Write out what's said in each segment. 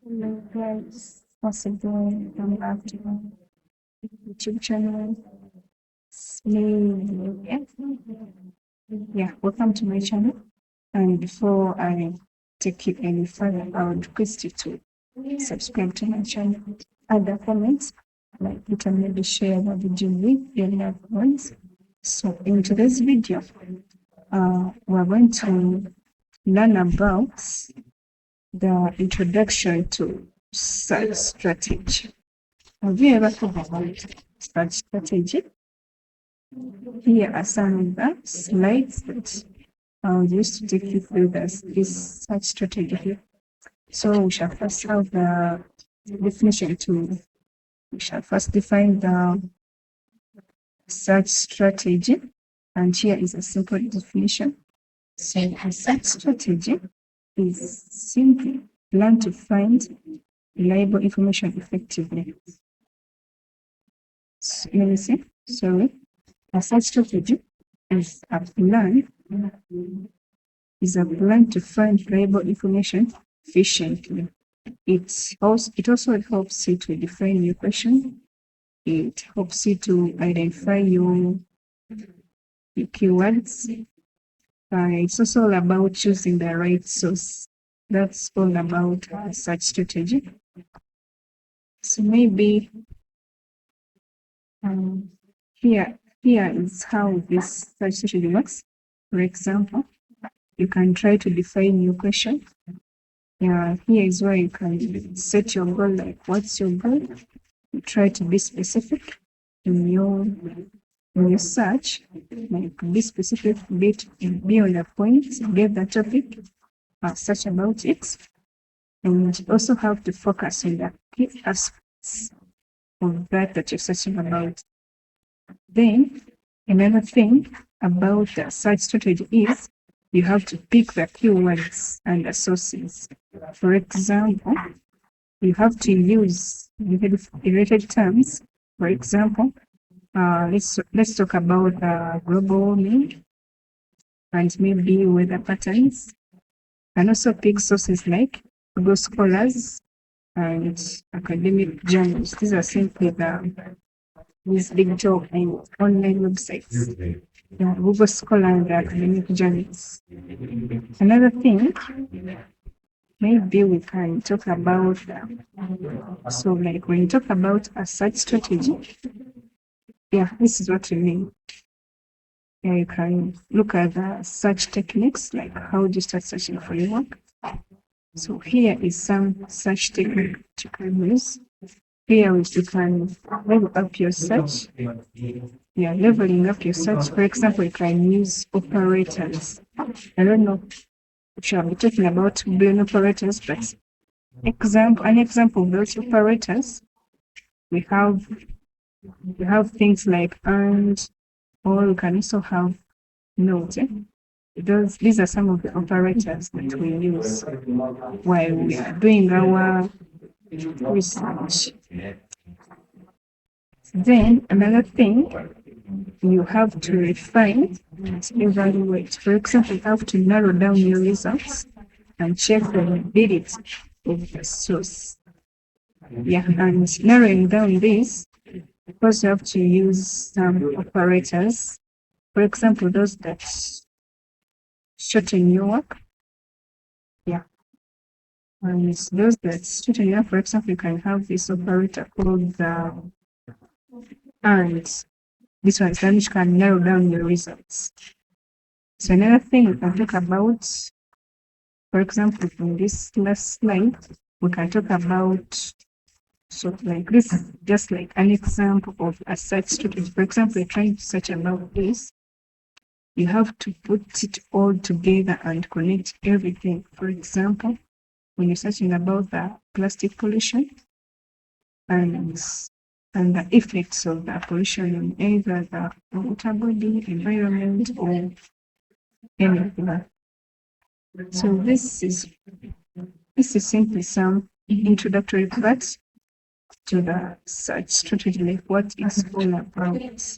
Hello guys, once again, I'm back to my YouTube channel. It's me, welcome to my channel. And before I take you any further, I would request you to subscribe to my channel, add a comment, like you can maybe share the video with your loved ones. So in today's video, we're going to learn about the introduction to search strategy. Have you ever thought about search strategy? Here are some of the slides that I'll use to take you through this search strategy here. So we shall first have the definition to, we shall first define the search strategy. And here is a simple definition. So a search strategy is simply plan to find reliable information effectively. So, let me see. Sorry. A search strategy is a plan to find reliable information efficiently. It also helps you to define your question. It helps you to identify your keywords. It's also all about choosing the right source. That's all about search strategy. So maybe here is how this search strategy works. For example, you can try to define your question. Here is where you can set your goal, like what's your goal? You try to be specific in your search, like be specific, be on the point, get the topic, search about it, and you also have to focus on the key aspects of that you're searching about. Then another thing about the search strategy is you have to pick the keywords and the sources. For example, you have to use related terms. For example, let's talk about global warming and maybe weather patterns, and also pick sources like Google Scholars and academic journals. These are simply these big job and online websites. Google Scholar and the academic journals. Another thing, maybe we can talk about, so like when you talk about a search strategy, this is what you mean. You can look at the search techniques, like how do you start searching for your work. So here is some search technique you can use. Here you can level up your search. Leveling up your search. For example, you can use operators. I don't know if I'll be talking about Boolean operators, but an example of those operators, we have things like and, or we can also have note. These are some of the operators that we use while we are doing our research. Then another thing, you have to refine and evaluate. For example, you have to narrow down your results and check the validity of the source. And narrowing down this, because you have to use some operators. For example, those that shorten your work. And those that shorten your work, for example, you can have this operator called the and. This one is then which can narrow down your results. So another thing we can talk about, for example, in this last slide, we can talk about, so like this is just like an example of a search strategy. For example, you're trying to search about this. You have to put it all together and connect everything. For example, when you're searching about the plastic pollution and the effects of the pollution on either the water body, environment, or anything. So this is simply some introductory parts to the search strategy, like what it's all about.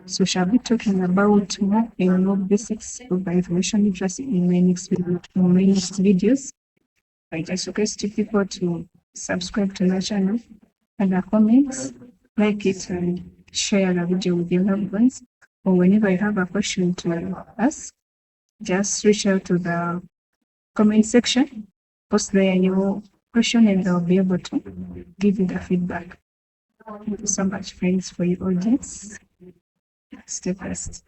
So shall be talking about more and more basics of the information literacy in my next videos. I just request people to subscribe to my channel, and comments, like it and share the video with your loved ones. Or whenever you have a question to ask, just reach out to the comment section, post there your question, and I'll be able to give you the feedback. Thank you so much, friends, for your audience. Stay blessed.